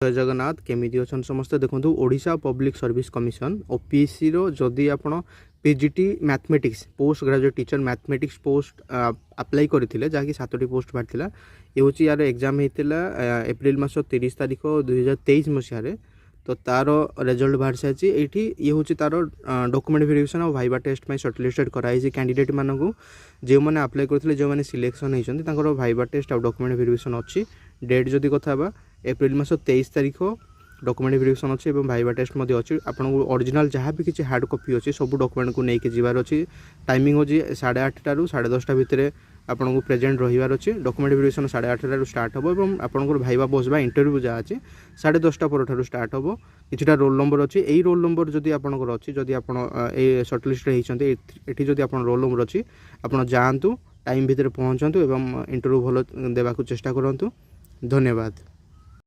जय जगन्नाथ केमिति अछन समस्त देखंतु Odisha public service commission OPSC रो जदि आपण PGT mathematics post graduate teacher mathematics post apply करथिले जाकी 7टी पोस्ट बाहरथिला ए होची यार एग्जाम हेतिला एप्रिल मास 30 तारिख 2023 मसिया रे तो तार रिजल्ट बाहर साची एठी ये होची तार डॉक्यूमेंट वेरिफिकेशन और वाइवा टेस्ट में शॉर्टलिस्टेड कराई जे कैंडिडेट मानकू जे माने अप्लाई करथिले जे माने सिलेक्शन हेचंती तांकर वाइवा टेस्ट और डॉक्यूमेंट वेरिफिकेशन अछि डेट जदि कथा बा एप्रिल मास 23 तारिख डॉक्यूमेंट वेरिफिकेशन अच्छी और भाइवा टेस्ट अच्छी आपको ओरिजिनल जहाँ भी किसी हार्ड कॉपी अच्छी सब डॉक्यूमेंट को लेकिन जीवार अच्छी टाइमिंग हो 8:30 रू 10:30 भितर आपको प्रेजेंट रहीबार अच्छी डॉक्यूमेंट वेरिफिकेशन 8:30 स्टार्ट हम और आपंकर भाइवा बसवा इंटरव्यू जहाँ अच्छी 10:30 पर स्टार्ट हम कि रोल नंबर अच्छी यही रोल नंबर जदि आपंकर अच्छी जदि आप सर्टलिस्ट होती ये जदि आप रोल नंबर अच्छी आप जातु टाइम भितर पहुँचतु और इंटरव्यू भल देवाक चेष्टा करूँ। धन्यवाद।